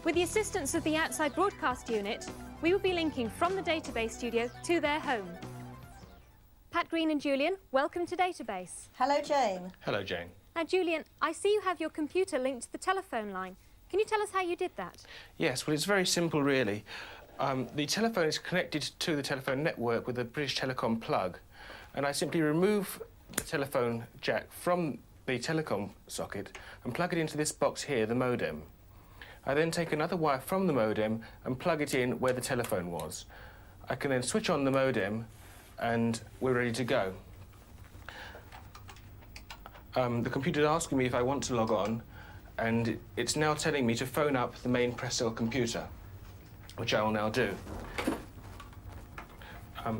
With the assistance of the outside broadcast unit, we will be linking from the database studio to their home. Pat Green and Julian, welcome to Database. Hello, Jane. Hello, Jane. Now, Julian, I see you have your computer linked to the telephone line. Can you tell us how you did that? Yes, well, it's very simple, really. The telephone is connected to the telephone network with a British Telecom plug, and I simply remove the telephone jack from the telecom socket and plug it into this box here, the modem. I then take another wire from the modem and plug it in where the telephone was. I can then switch on the modem and we're ready to go. The computer is asking me if I want to log on, and it's now telling me to phone up the main Prestel computer, which I will now do. So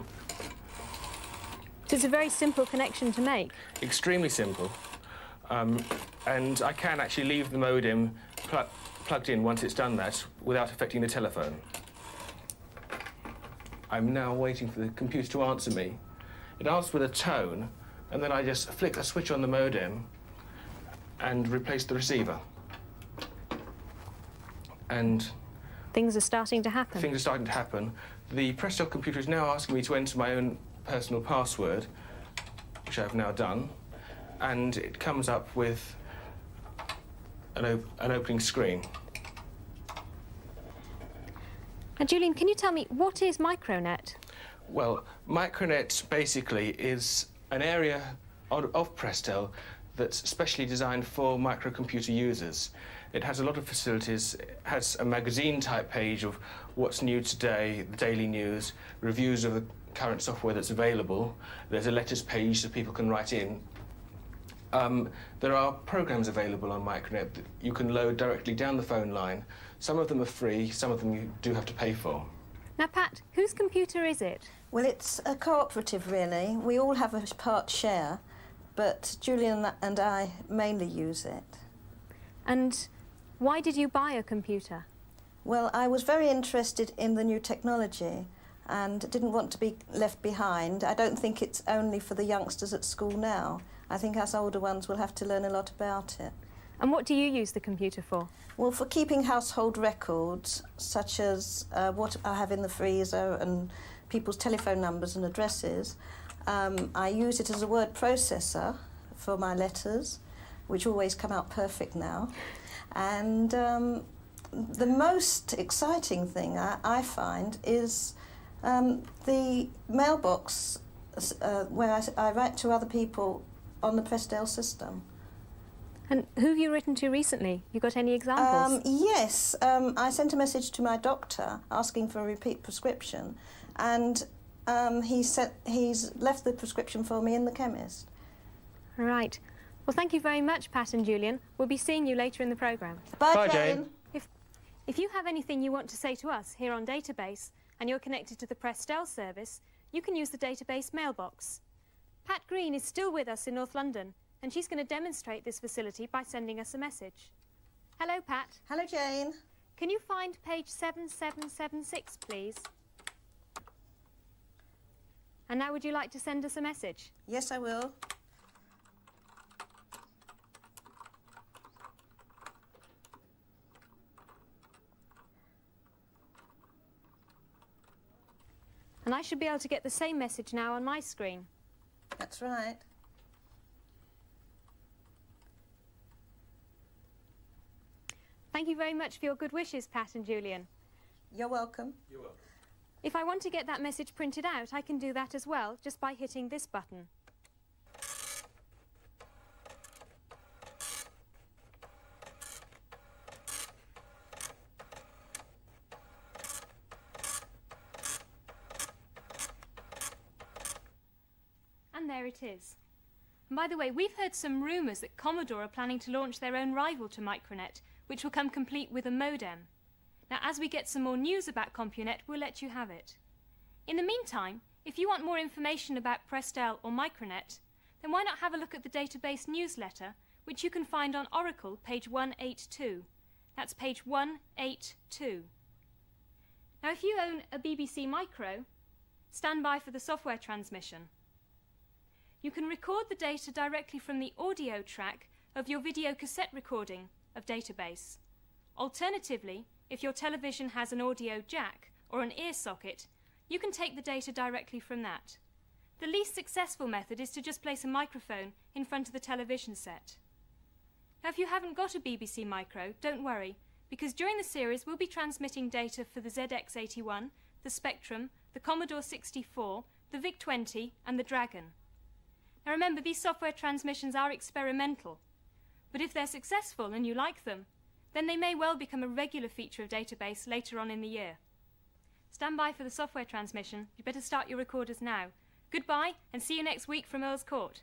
it's a very simple connection to make. Extremely simple. And I can actually leave the modem plugged in once it's done that without affecting the telephone. I'm now waiting for the computer to answer me. It asks with a tone, and then I just flick a switch on the modem and replace the receiver. And things are starting to happen. Things are starting to happen. The Prestel computer is now asking me to enter my own personal password, which I've now done, and it comes up with an opening screen. And Julian, can you tell me, what is Micronet? Well, Micronet basically is an area of Prestel that's specially designed for microcomputer users. It has a lot of facilities. It has a magazine-type page of what's new today, the daily news, reviews of the current software that's available. There's a letters page so people can write in. There are programs available on Micronet that you can load directly down the phone line. Some of them are free, some of them you do have to pay for. Now, Pat, whose computer is it? Well, it's a cooperative, really. We all have a part share, but Julian and I mainly use it. And why did you buy a computer? Well, I was very interested in the new technology and didn't want to be left behind. I don't think it's only for the youngsters at school now. I think us older ones will have to learn a lot about it. And what do you use the computer for? Well, for keeping household records, such as what I have in the freezer and people's telephone numbers and addresses. I use it as a word processor for my letters, which always come out perfect now. And the most exciting thing I find is the mailbox where I write to other people on the Prestel system. And who have you written to recently? You got any examples? Yes, I sent a message to my doctor asking for a repeat prescription, and he's left the prescription for me in the chemist. Right. Well, thank you very much, Pat and Julian. We'll be seeing you later in the programme. Bye, Jane. If you have anything you want to say to us here on Database and you're connected to the Prestel service, you can use the Database mailbox. Pat Green is still with us in North London, and she's going to demonstrate this facility by sending us a message. Hello, Pat. Hello, Jane. Can you find page 7776, please? And now would you like to send us a message? Yes, I will. And I should be able to get the same message now on my screen. That's right. Thank you very much for your good wishes, Pat and Julian. You're welcome. You're welcome. If I want to get that message printed out, I can do that as well, just by hitting this button. And there it is. And by the way, we've heard some rumours that Commodore are planning to launch their own rival to Micronet, which will come complete with a modem. Now, as we get some more news about CompuNet, we'll let you have it. In the meantime, if you want more information about Prestel or Micronet, then why not have a look at the database newsletter, which you can find on Oracle, page 182. That's page 182. Now, if you own a BBC Micro, stand by for the software transmission. You can record the data directly from the audio track of your video cassette recording of Database. Alternatively, if your television has an audio jack or an ear socket, you can take the data directly from that. The least successful method is to just place a microphone in front of the television set. Now, if you haven't got a BBC Micro, don't worry, because during the series we'll be transmitting data for the ZX81, the Spectrum, the Commodore 64, the VIC-20 and the Dragon. Now remember, these software transmissions are experimental, but if they're successful and you like them, then they may well become a regular feature of database later on in the year. Stand by for the software transmission. You better start your recorders now. Goodbye and see you next week from Earl's Court.